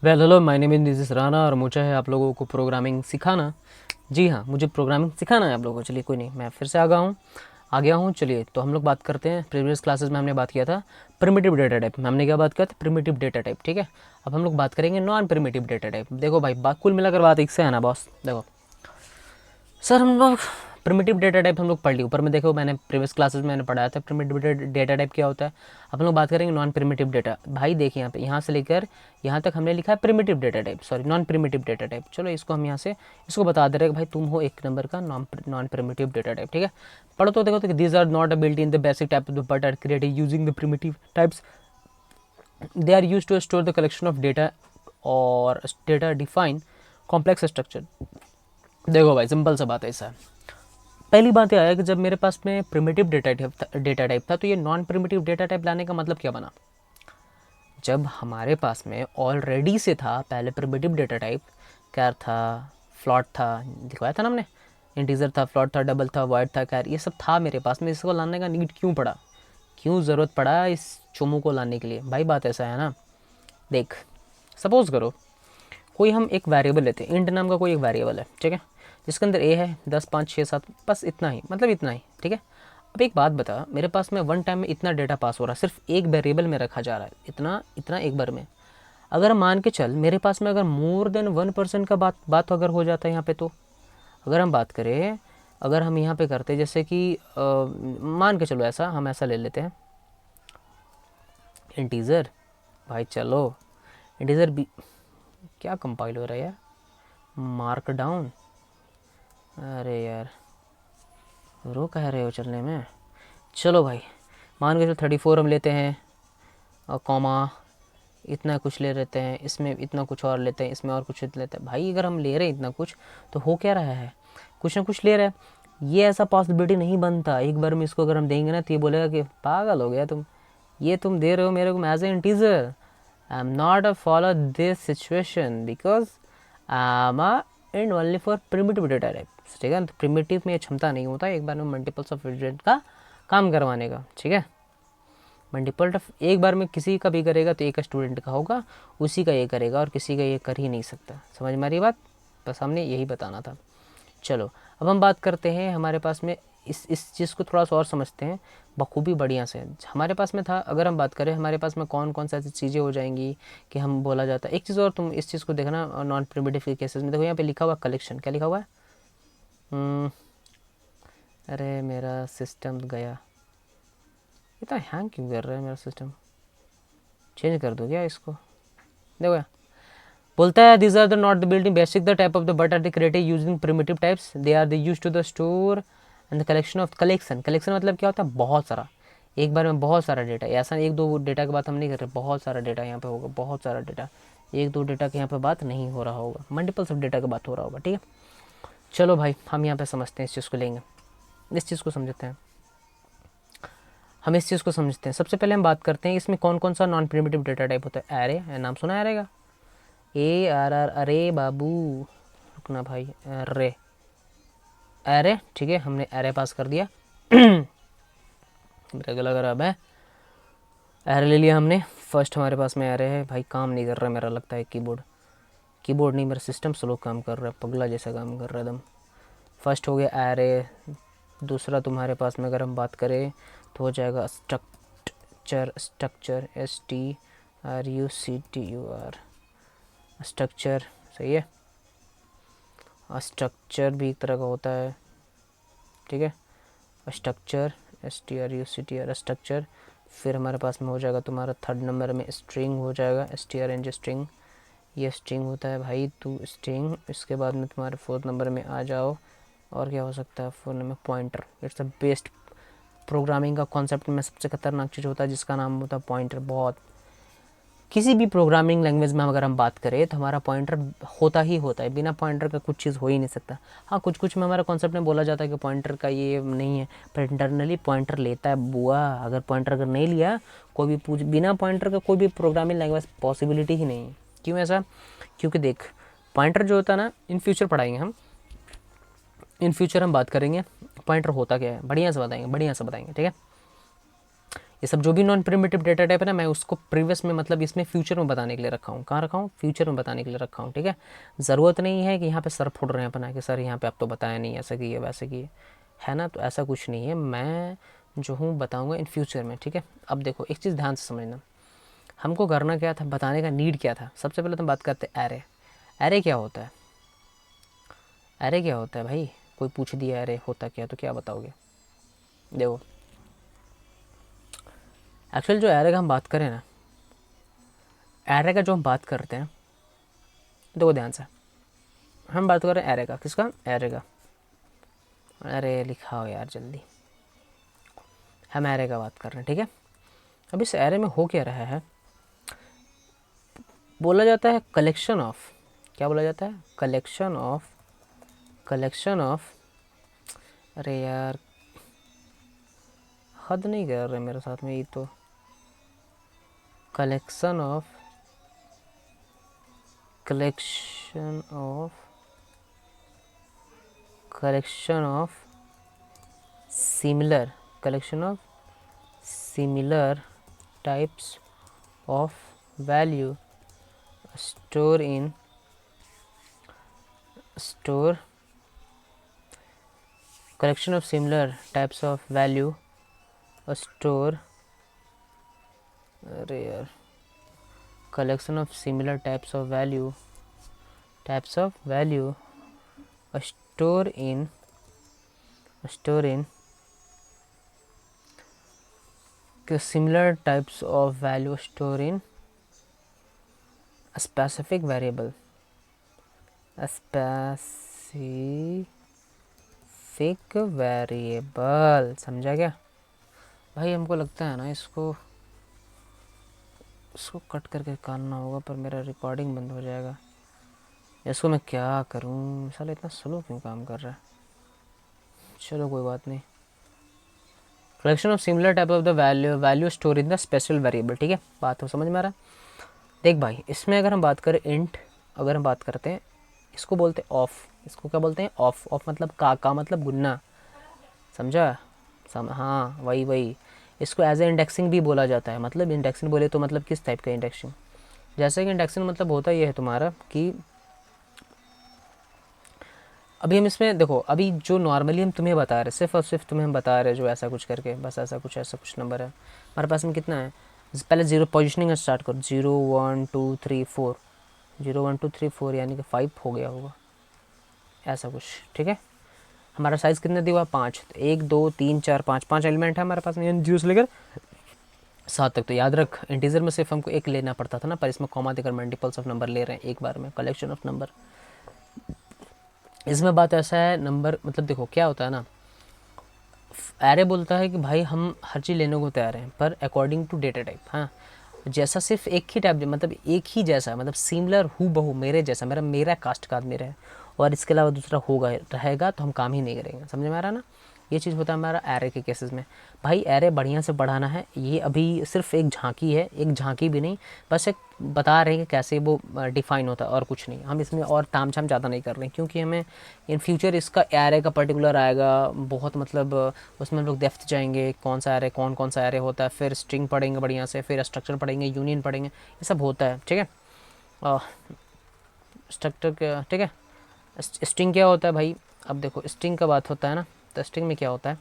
Hello my name is this Rana और मुझे है आप लोगों को प्रोग्रामिंग सिखाना। जी हाँ, मुझे प्रोग्रामिंग सिखाना है आप लोगों को। चलिए कोई नहीं, मैं फिर से आ गया हूँ। चलिए तो हम लोग बात करते हैं। प्रीवियस क्लासेस में हमने बात किया था प्रिमिटिव डेटा टाइप में। हमने क्या बात किया था? Primitive data type. ठीक है, अब हम लोग बात करेंगे नॉन प्रिमिटिव डेटा टाइप। देखो भाई, कुल मिलाकर बात एक से है ना बॉस। देखो सर, हम लोग प्रिमिटिव डेटा टाइप हम लोग पढ़ ली। ऊपर में देखो, मैंने प्रीवियस क्लासेस में मैंने पढ़ाया था प्रिमिटिव डेटा टाइप क्या होता है। अब हम लोग बात करेंगे नॉन प्रिमिटिव डेटा। भाई देखिए यहाँ पे, यहाँ से लेकर यहाँ तक हमने लिखा है primitive data type, sorry non primitive data type. चलो इसको हम यहाँ से इसको बता दे रहे हैं कि भाई तुम हो एक नंबर का नॉन प्रिमिटिव डेटा टाइप। ठीक है, पढ़ो तो देखो तो these are not built in the basic type of the but are created using the primitive types. They are use to store the collection of data और data define complex structure. देखो भाई, simple सा बात है। ऐसा पहली बात यह आया कि जब मेरे पास में प्रिमिटिव डेटा टाइप था तो ये नॉन प्रिमिटिव डेटा टाइप लाने का मतलब क्या बना? जब हमारे पास में ऑलरेडी से था पहले प्रिमिटिव डेटा टाइप, कैर था, फ्लॉट था, दिखवाया था ना हमने। इंटीजर था, फ्लॉट था, डबल था, वॉइड था, कैर, ये सब था मेरे पास में। इसको लाने का नीड क्यों पड़ा, क्यों ज़रूरत पड़ा इस चुमू को लाने के लिए? भाई बात ऐसा है ना, देख सपोज करो कोई हम एक वेरिएबल लेते हैं, इंट नाम का कोई एक वेरिएबल है, ठीक है, जिसके अंदर ए है 10 5 6 7, बस इतना ही, मतलब इतना ही। ठीक है, अब एक बात बता, मेरे पास में वन टाइम में इतना डेटा पास हो रहा है, सिर्फ एक वेरिएबल में रखा जा रहा है, इतना इतना एक बार में। अगर मान के चल मेरे पास में अगर मोर देन 1% का बात अगर हो जाता है यहाँ पे, तो अगर हम बात करें, अगर हम यहाँ पे करते जैसे कि मान के चलो ऐसा, हम ऐसा ले लेते हैं इंटीजर। भाई चलो इंटीजर भी क्या कंपाइल हो रहा है यार, मार्क डाउन। अरे यार, रो कह रहे हो चलने में। चलो भाई, मान के चलो 34 हम लेते हैं और कॉमा इतना कुछ ले लेते हैं, इसमें इतना कुछ और लेते हैं, इसमें और कुछ लेते हैं। भाई अगर हम ले रहे हैं इतना कुछ तो हो क्या रहा है, कुछ ना कुछ ले रहा है। ये ऐसा पॉसिबिलिटी नहीं बनता एक बार में इसको अगर हम देंगे ना तो ये बोलेगा कि पागल हो गया तुम, ये तुम दे रहे हो मेरे को as a integer. I am not a follow this situation because I am and only for primitive data type. ठीक है, तो प्रिमिटिव में ये क्षमता नहीं होता एक बार में मल्टीपल्स ऑफ डिजिट का काम करवाने का। ठीक है, मल्टीपल ऑफ एक बार में किसी का भी करेगा तो एक स्टूडेंट का होगा, उसी का ये करेगा और किसी का ये कर ही नहीं सकता। समझ में आ रही बात? बस हमने यही बताना था। चलो अब हम बात करते हैं हमारे पास में इस चीज़ को थोड़ा सा और समझते हैं बखूबी बढ़िया से। हमारे पास में था, अगर हम बात करें हमारे पास में कौन कौन सा ऐसी चीज़ें हो जाएंगी कि हम बोला जाता है। एक चीज़ और, तुम इस चीज़ को देखना नॉन प्रिमिटिव के केसेस में। देखो यहाँ पे लिखा हुआ कलेक्शन, क्या लिखा हुआ है? अरे मेरा सिस्टम गया, इतना हैंग क्यों कर रहा है मेरा सिस्टम? चेंज कर दो क्या इसको? देखो यार, बोलता है this are the not the building basic the type of the but are the created using primitive types, they are the use to the store and the collection of collection. Collection मतलब क्या होता है? बहुत सारा, एक बार में बहुत सारा डेटा। ऐसा एक दो डेटा की बात हम नहीं कर रहे, बहुत सारा डेटा यहाँ पे होगा, बहुत सारा डेटा। एक दो डेटा की यहाँ पे बात नहीं हो रहा होगा, मल्टीपल्स ऑफ डेटा की बात हो रहा होगा। ठीक है, चलो भाई हम यहाँ पे समझते हैं, इस चीज़ को लेंगे, इस चीज़ को समझते हैं, हम इस चीज़ को समझते हैं। सबसे पहले हम बात करते हैं इसमें कौन कौन सा नॉन प्रिमिटिव डेटा टाइप होता है। एरे, नाम सुना है एरे का? ए आर आर, अरे बाबू रुकना भाई, अरे एरे। ठीक है, हमने एरे पास कर दिया। मेरा गला खराब है। एरे ले लिया हमने, फर्स्ट हमारे पास में एरे है। भाई काम नहीं कर रहा मेरा, लगता है कीबोर्ड नहीं, मेरा सिस्टम स्लो काम कर रहा है, पगला जैसा काम कर रहा है एकदम। फर्स्ट हो गया एरे। दूसरा तुम्हारे पास में अगर हम बात करें तो हो जाएगा स्ट्रक्चर, STRUCTUR, स्ट्रक्चर। सही है, स्ट्रक्चर भी एक तरह का होता है। ठीक है, स्ट्रक्चर, STRUCTUR स्ट्रक्चर। फिर हमारे पास में हो जाएगा तुम्हारा थर्ड नंबर में स्ट्रिंग हो जाएगा, STRNG स्ट्रिंग, ये स्ट्रिंग होता है भाई, तू स्ट्रिंग। इसके बाद में तुम्हारे फोर्थ नंबर में आ जाओ, और क्या हो सकता है fourth number? Pointer. It's the best programming का कॉन्सेप्ट में सबसे खतरनाक चीज़ होता है जिसका नाम होता है पॉइंटर। बहुत, किसी भी प्रोग्रामिंग लैंग्वेज में अगर हम बात करें तो हमारा पॉइंटर होता ही होता है, बिना पॉइंटर का कुछ चीज़ हो ही नहीं सकता। हाँ, कुछ कुछ में हमारा कॉन्सेप्ट में बोला जाता है कि पॉइंटर का ये नहीं है, पर इंटरनली पॉइंटर लेता है बुआ। अगर पॉइंटर अगर नहीं लिया, कोई भी पूछ, बिना पॉइंटर का कोई भी प्रोग्रामिंग लैंग्वेज पॉसिबिलिटी ही नहीं है। क्यों ऐसा? क्योंकि देख, पॉइंटर जो होता है ना, इन फ्यूचर पढ़ाएंगे हम, इन फ्यूचर हम बात करेंगे पॉइंटर होता क्या है, बढ़िया से बताएंगे, बढ़िया से बताएंगे। ठीक है, ये सब जो भी नॉन प्रिमिटिव डेटा टाइप है ना, मैं उसको प्रीवियस में मतलब इसमें फ्यूचर में बताने के लिए रखा हूँ। कहाँ रखा हूँ? फ्यूचर में बताने के लिए रखा हूँ, ठीक है। ज़रूरत नहीं है कि यहाँ पे सर फोड़ रहे हैं अपना कि सर यहाँ पे आप तो बताया नहीं, ऐसा किए वैसे किए, है ना। तो ऐसा कुछ नहीं है, मैं जो हूँ बताऊँगा इन फ्यूचर में, ठीक है। अब देखो एक चीज़ ध्यान से समझना, हमको करना क्या था, बताने का नीड क्या था। सबसे पहले तो हम बात करते हैं एरे। एरे क्या होता है? एरे क्या होता है भाई? कोई पूछ दिया एरे होता क्या, तो क्या बताओगे? देखो एक्चुअल जो एरे का हम बात करें ना, एरे का जो हम बात करते हैं, देखो ध्यान से, हम बात कर रहे हैं एरे का। किसका? एरे का। अरे लिखाओ यार जल्दी, हम एरे का बात कर रहे हैं, ठीक है। अब इस एरे में हो क्या रहा है, बोला जाता है कलेक्शन ऑफ, क्या बोला जाता है? कलेक्शन ऑफ, कलेक्शन ऑफ, अरे यार हद नहीं कर रहे मेरे साथ में, ये तो collection of, collection of, collection of similar, collection of similar types of value store in, store, collection of similar types of value store, अरे यार, collection of similar types of value, types of value store in, store in similar types of value store in a specific variable, a specific variable, समझा क्या भाई? हमको लगता है ना इसको कट करके करना होगा, पर मेरा रिकॉर्डिंग बंद हो जाएगा। इसको मैं क्या करूं, साला इतना स्लो क्यों काम कर रहा है। चलो कोई बात नहीं। Collection of similar type of the value store in the special variable, ठीक है। बात तो समझ में आ रहा है। देख भाई, इसमें अगर हम बात करें इंट, अगर हम बात करते हैं, इसको बोलते हैं ऑफ। इसको क्या बोलते हैं? ऑफ। ऑफ मतलब का मतलब गुन्ना, समझा? हाँ वही। इसको एज ए इंडेक्सिंग भी बोला जाता है। मतलब इंडेक्सिंग बोले तो मतलब किस टाइप का इंडेक्सिंग? जैसे कि इंडेक्सिंग मतलब होता ये है तुम्हारा कि अभी हम इसमें देखो, अभी जो नॉर्मली हम तुम्हें बता रहे, सिर्फ और सिर्फ तुम्हें हम बता रहे जो ऐसा कुछ करके, बस ऐसा कुछ नंबर है हमारे पास में। कितना है? पहले जीरो पोजिशनिंग स्टार्ट करो, 0 1 2 3 4, 0 1 2 3 4 यानी कि 5 हो गया होगा ऐसा कुछ, ठीक है। हमारा साइज़ कितना दिया हुआ? 5। 1 2 3 4 5, 5 एलिमेंट है हमारे पास में, जीरो से लेकर 7 तक। तो याद रख, इंटीजर में सिर्फ हमको एक लेना पड़ता था ना, पर इसमें कॉमा देकर मल्टीपल्स ऑफ नंबर ले रहे हैं एक बार में, कलेक्शन ऑफ नंबर। इसमें बात ऐसा है, नंबर मतलब देखो क्या होता है ना, एरे बोलता है कि भाई हम हर चीज़ लेने को तैयार हैं, पर अकॉर्डिंग टू डेटा टाइप। हाँ, जैसा सिर्फ एक ही टाइप, मतलब एक ही जैसा, मतलब सिमिलर हु बहू मेरे जैसा, मेरा कास्ट का आदमी रहे और इसके अलावा दूसरा होगा रहेगा तो हम काम ही नहीं करेंगे। समझ में आ रहा ना? ये चीज़ होता है हमारा एरे के केसेस में। भाई एरे बढ़िया से बढ़ाना है, ये अभी सिर्फ एक झांकी है, एक झांकी भी नहीं, बस एक बता रहे हैं कि कैसे वो डिफ़ाइन होता है और कुछ नहीं। हम इसमें और तामझाम ज़्यादा नहीं कर रहे हैं, क्योंकि हमें इन फ्यूचर इसका एरे का पर्टिकुलर आएगा बहुत, मतलब उसमें हम लोग डेप्थ जाएंगे, कौन सा एरे, कौन सा एरे होता है, फिर स्ट्रिंग पढ़ेंगे बढ़िया से, फिर स्ट्रक्चर पढ़ेंगे, यूनियन पढ़ेंगे, ये सब होता है, ठीक है। स्ट्रक्चर, ठीक है। स्ट्रिंग क्या होता है भाई? अब देखो स्ट्रिंग का बात होता है ना, तो स्ट्रिंग में क्या होता है?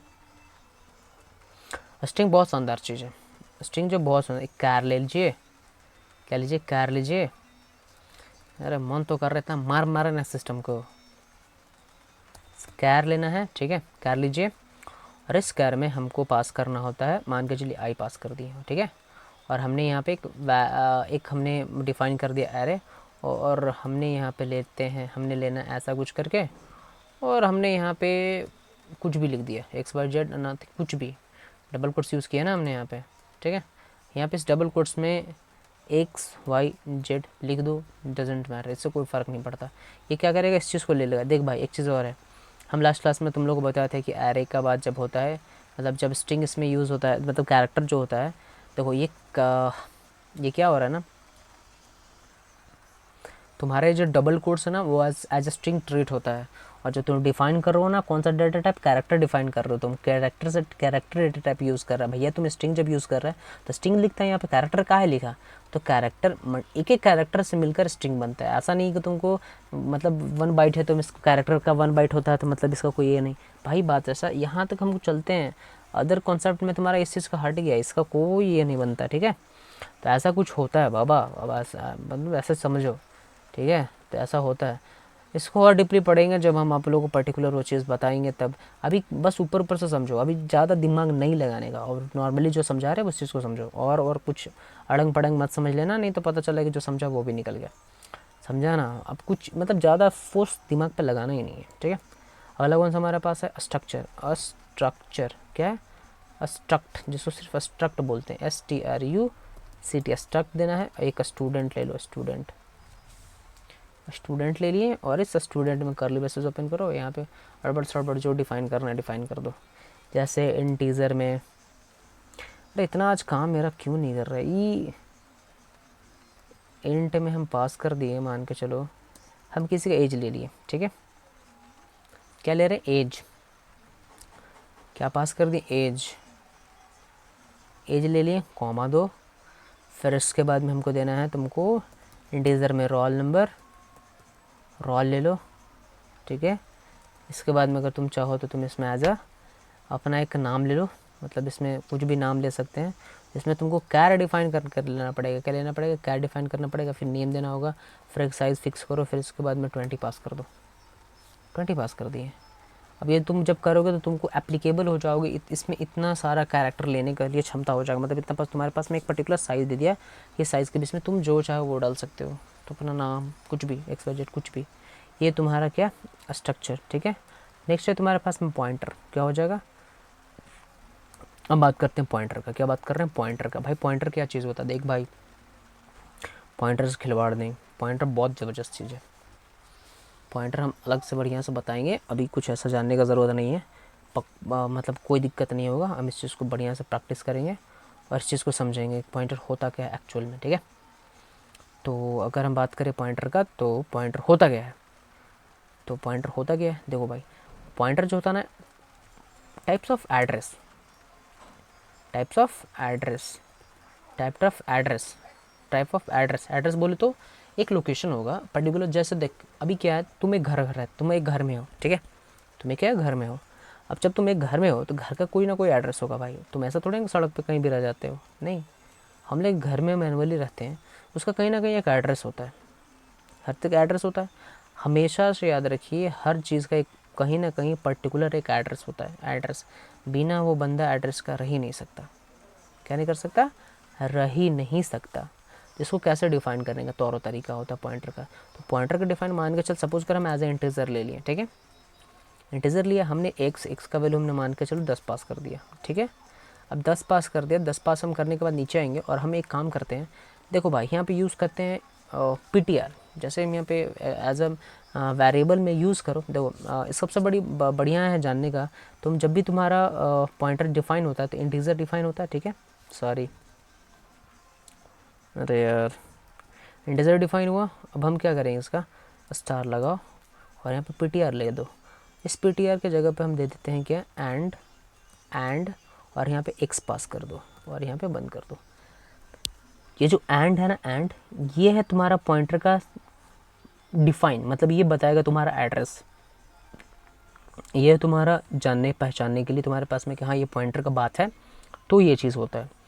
स्ट्रिंग बहुत शानदार चीज़ है। स्ट्रिंग जो बहुत शानदार, एक कार ले लीजिए, क्या लीजिए? कार लीजिए। अरे मन तो कर रहा था मार मारे ना सिस्टम को। कार लेना है, ठीक है, कार लीजिए। और इस कार में हमको पास करना होता है, मान के चलिए आई पास कर दिए, ठीक है। और हमने यहाँ पे एक हमने डिफ़ाइन कर दिया एरे, और हमने यहाँ पे लेते हैं, हमने लेना ऐसा कुछ करके, और हमने यहाँ पे कुछ भी लिख दिया, एक्स वाई जेड नथिंग, कुछ भी, डबल कोट्स यूज़ किया ना हमने यहाँ पे, ठीक है। यहाँ पे इस डबल कोट्स में एक्स वाई जेड लिख दो, डजेंट मैटर, इससे कोई फ़र्क नहीं पड़ता। ये क्या करेगा? इस चीज़ को ले लेगा। देख भाई एक चीज़ और है, हम लास्ट क्लास में तुम लोग को बताया था कि एरे का बात जब होता है, मतलब जब स्ट्रिंग इसमें यूज़ होता है, मतलब कैरेक्टर जो होता है, देखो ये क्या हो रहा है ना, तुम्हारे जो डबल कोट्स है ना वो एज ए स्ट्रिंग ट्रीट होता है, और जो तुम डिफाइन कर रहे हो ना कौन सा डेटा टाइप, कैरेक्टर डिफाइन कर रहे हो तुम, कैरेक्टर से कैरेक्टर डेटा टाइप यूज़ कर रहा है भैया। तुम स्ट्रिंग जब यूज़ कर रहा है तो स्ट्रिंग लिखता है, यहाँ पे कैरेक्टर का है लिखा, तो कैरेक्टर एक एक कैरेक्टर से मिलकर स्ट्रिंग बनता है। ऐसा नहीं कि तुमको मतलब 1 बाइट है तो इस कैरेक्टर का 1 बाइट होता है तो मतलब इसका कोई ये नहीं भाई, बात ऐसा यहाँ तक हम चलते हैं। अदर कॉन्सेप्ट में तुम्हारा इस चीज़ का हट गया, इसका कोई ये नहीं बनता, ठीक है। तो ऐसा कुछ होता है बाबा, अब ऐसा मतलब ऐसे समझो, ठीक है। तो ऐसा होता है, इसको और डीपली पढ़ेंगे जब हम आप लोगों को पर्टिकुलर वो चीज़ बताएंगे तब। अभी बस ऊपर ऊपर से समझो, अभी ज़्यादा दिमाग नहीं लगाने का, और नॉर्मली जो समझा रहे हैं उस चीज़ को समझो, और कुछ अड़ंग पड़ंग मत समझ लेना, नहीं तो पता चला कि जो समझा वो भी निकल गया, समझा ना। अब कुछ मतलब ज़्यादा फोर्स दिमाग पे लगाना ही नहीं है, ठीक है। अगला कौन सा हमारे पास है, स्ट्रक्चर। स्ट्रक्चर क्या है, स्ट्रक्ट, जिसको सिर्फ स्ट्रक्ट बोलते हैं, STRUCT, स्ट्रक्ट देना है। एक स्टूडेंट ले लो, स्टूडेंट ले लिए, और इस स्टूडेंट में कर्ली ब्रेसेस ओपन करो, यहाँ पे अड़बड़ सड़बड़ जो डिफाइन करना है डिफाइन कर दो। जैसे इंटीजर में, अरे इतना आज काम मेरा क्यों नहीं कर रहा है, ई इंट में हम पास कर दिए, मान के चलो हम किसी का एज ले लिए, ठीक है। क्या ले रहे हैं, एज, क्या पास कर दिए, एज ले लिए, कॉमा दो, फिर इसके बाद में हमको देना है तुमको इंटीजर में रोल नंबर, रोल ले लो, ठीक है। इसके बाद में अगर तुम चाहो तो तुम इसमें एज अपना एक नाम ले लो, मतलब इसमें कुछ भी नाम ले सकते हैं। इसमें तुमको कैर डिफाइन कर लेना पड़ेगा, क्या लेना पड़ेगा, कैर डिफाइन करना पड़ेगा, फिर नेम देना होगा, फिर एक साइज़ फिक्स करो, फिर इसके बाद में 20 पास कर दो, 20 पास कर दिए। अब ये तुम जब करोगे तो तुमको एप्लीकेबल हो जाओगे, इसमें इतना सारा कैरेक्टर लेने के लिए क्षमता हो जाएगा, मतलब इतना पास तुम्हारे पास में एक पर्टिकुलर साइज़ दे दिया, ये साइज़ के बीच में तुम जो चाहो वो डाल सकते हो, तो अपना नाम कुछ भी, XYZ कुछ भी, ये तुम्हारा क्या स्ट्रक्चर, ठीक है। नेक्स्ट है तुम्हारे पास में पॉइंटर, क्या हो जाएगा। अब बात करते हैं पॉइंटर का, क्या बात कर रहे हैं पॉइंटर का। भाई पॉइंटर क्या चीज़ होता है, देख भाई पॉइंटर से खिलवाड़ नहीं, पॉइंटर बहुत ज़बरदस्त चीज़ है। पॉइंटर हम अलग से बढ़िया से बताएंगे, अभी कुछ ऐसा जानने का ज़रूरत नहीं है, मतलब कोई दिक्कत नहीं होगा, हम इस चीज़ को बढ़िया से प्रैक्टिस करेंगे और इस चीज़ को समझेंगे पॉइंटर होता क्या है एक्चुअल में, ठीक है। तो अगर हम बात करें पॉइंटर का, तो पॉइंटर होता क्या है, तो पॉइंटर होता क्या है, देखो भाई पॉइंटर जो होता है ना, types of address, types of address, type of address, address बोले तो एक लोकेशन होगा पर्टिकुलर। जैसे देख अभी क्या है, तुम एक घर है, तुम एक घर में हो, ठीक है, तुम्हें क्या है घर में हो। अब जब तुम एक घर में हो तो घर का कोई ना कोई एड्रेस होगा भाई, तुम ऐसा थोड़ा सड़क पे कहीं भी रह जाते हो, नहीं, हम लोग घर में मैनुअली रहते हैं, उसका कहीं ना कहीं एक एड्रेस होता है, हर तक एड्रेस होता है। हमेशा से याद रखिए हर चीज़ का एक कहीं ना कहीं पर्टिकुलर एक एड्रेस होता है, एड्रेस बिना वो बंदा एड्रेस का रह ही नहीं सकता, क्या नहीं कर सकता, रह ही नहीं सकता। इसको कैसे डिफाइन करने का तौर तरीका होता है पॉइंटर का, तो पॉइंटर का डिफाइन मान के चल, सपोज कर हम एज ए इंटीजर ले लिए, ठीक है, इंटीजर लिया हमने, एक्स का वैल्यू हमने मान के चलो 10 पास कर दिया, ठीक है। अब 10 पास कर दिया, 10 पास हम करने के बाद नीचे आएंगे और हम एक काम करते हैं, देखो भाई यहाँ पे यूज़ करते हैं PTR, जैसे हम यहाँ पे एज अ वेरिएबल में यूज़ करो। देखो सबसे बढ़िया है जानने का, तुम जब भी तुम्हारा पॉइंटर डिफाइन होता है तो इंटीजर डिफाइन होता है, ठीक है, सॉरी अरे यार इंटीजर डिफाइन हुआ। अब हम क्या करेंगे, इसका स्टार लगाओ और यहाँ पे PTR ले दो, इस PTR के जगह पे हम दे देते हैं क्या, एंड और यहाँ पे x पास कर दो और यहाँ पे बंद कर दो। ये जो एंड है ना, एंड ये है तुम्हारा पॉइंटर का डिफाइन, मतलब ये बताएगा तुम्हारा एड्रेस, ये है तुम्हारा जानने पहचानने के लिए तुम्हारे पास में कि हाँ ये पॉइंटर का बात है, तो ये चीज़ होता है।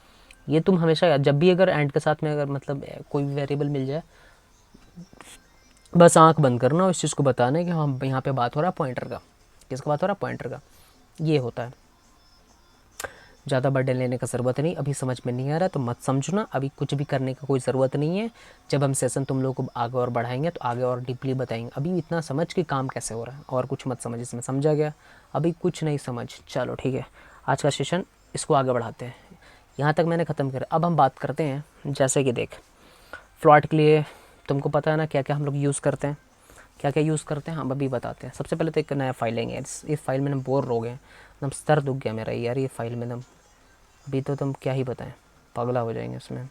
ये तुम हमेशा जब भी अगर एंड के साथ में अगर मतलब कोई भी वेरिएबल मिल जाए, बस आंख बंद करना और इस चीज़ को बताना है कि हाँ यहाँ पे बात हो रहा है पॉइंटर का, किसका बात हो रहा है, पॉइंटर का, ये होता है। ज़्यादा बर्डन लेने का ज़रूरत नहीं, अभी समझ में नहीं आ रहा तो मत समझना, अभी कुछ भी करने का कोई ज़रूरत नहीं है। जब हम सेशन तुम लोग को आगे और बढ़ाएंगे तो आगे और डीपली बताएंगे, अभी इतना समझ कि काम कैसे हो रहा है, और कुछ मत समझ, इसमें समझा गया, अभी कुछ नहीं समझ, चलो ठीक है, आज का सेशन इसको आगे बढ़ाते हैं, यहाँ तक मैंने ख़त्म किया। अब हम बात करते हैं, जैसे कि देख फ्लॉट के लिए तुमको पता है ना क्या क्या हम लोग यूज़ करते हैं, क्या क्या यूज़ करते हैं हम अभी बताते हैं। सबसे पहले तो एक नया फाइल लेंगे, इस फाइल में हम बोर हो गए, एकदम सर दुख गया मेरा यार, ये फाइल में एकदम अभी तो तुम क्या ही बताएं, पगला हो जाएंगे इसमें,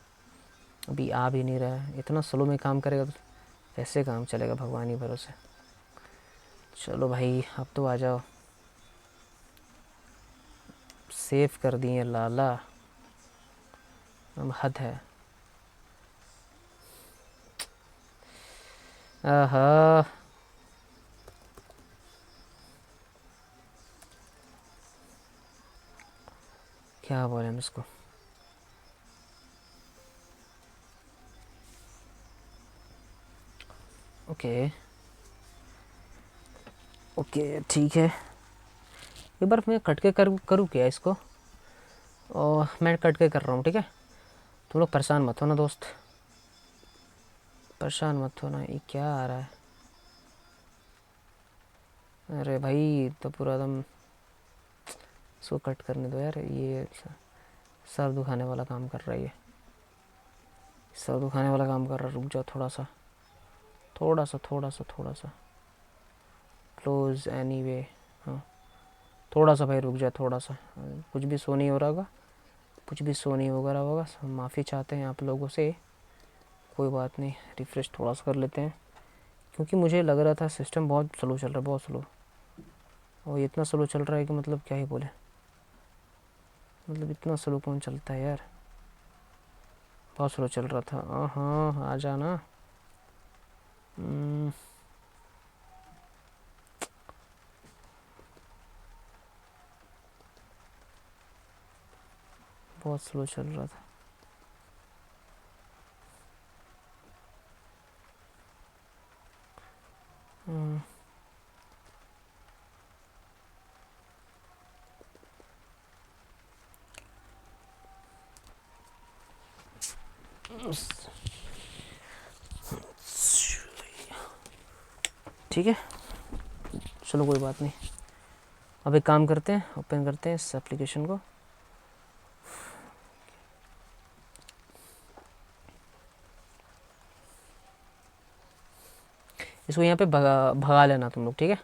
अभी आ भी नहीं रहा है, इतना स्लो में काम करेगा तो कैसे काम चलेगा भगवान ही भरोसे। चलो भाई अब तो आ जाओ, सेव कर दिए लाला, अब हद है। आहा, क्या बोले हम इसको। ओके ओके ठीक है, एक बार मैं कट के करूँ क्या इसको। और मैं कट के कर रहा हूँ, ठीक है। तुम लोग परेशान मत हो ना दोस्त, परेशान मत हो ना। ये क्या आ रहा है, अरे भाई तो पूरा एकदम, इसको कट करने दो यार। ये सर दुखाने वाला काम कर रहा है, ये सर दुखाने वाला काम कर रहा है। रुक जाओ थोड़ा सा, थोड़ा सा थोड़ा सा थोड़ा सा क्लोज एनी वे। हाँ थोड़ा सा भाई रुक जाए थोड़ा सा। कुछ भी सो नहीं हो रहा होगा, कुछ भी सो नहीं हो रहा होगा। माफ़ी चाहते हैं आप लोगों से, कोई बात नहीं। रिफ़्रेश थोड़ा सा कर लेते हैं, क्योंकि मुझे लग रहा था सिस्टम बहुत स्लो चल रहा है, बहुत स्लो। और ये इतना स्लो चल रहा है कि मतलब क्या ही बोले, मतलब इतना स्लो कौन चलता है यार, बहुत स्लो चल रहा था। हाँ आ जाना। बहुत स्लो चल रहा था। ठीक है चलो कोई बात नहीं। अब एक काम करते हैं, ओपन करते हैं इस एप्लीकेशन को। इसको यहाँ पे भगा लेना तुम लोग, ठीक है।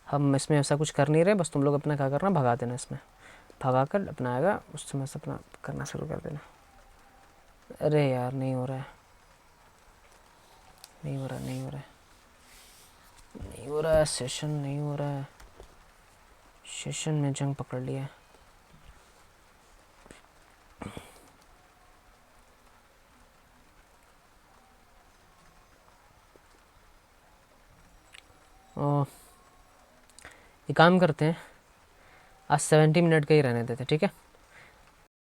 हम इसमें ऐसा कुछ कर नहीं रहे, बस तुम लोग अपना क्या करना, भगा देना इसमें। भगा कर अपना आएगा उस समय से अपना करना शुरू कर देना। अरे यार नहीं हो रहा है, नहीं हो रहा, नहीं हो रहा है, नहीं हो रहा है, सेशन नहीं हो रहा है। सेशन में जंग पकड़ लिया है। और ये काम करते हैं, आज 70 मिनट का ही रहने देते, ठीक है।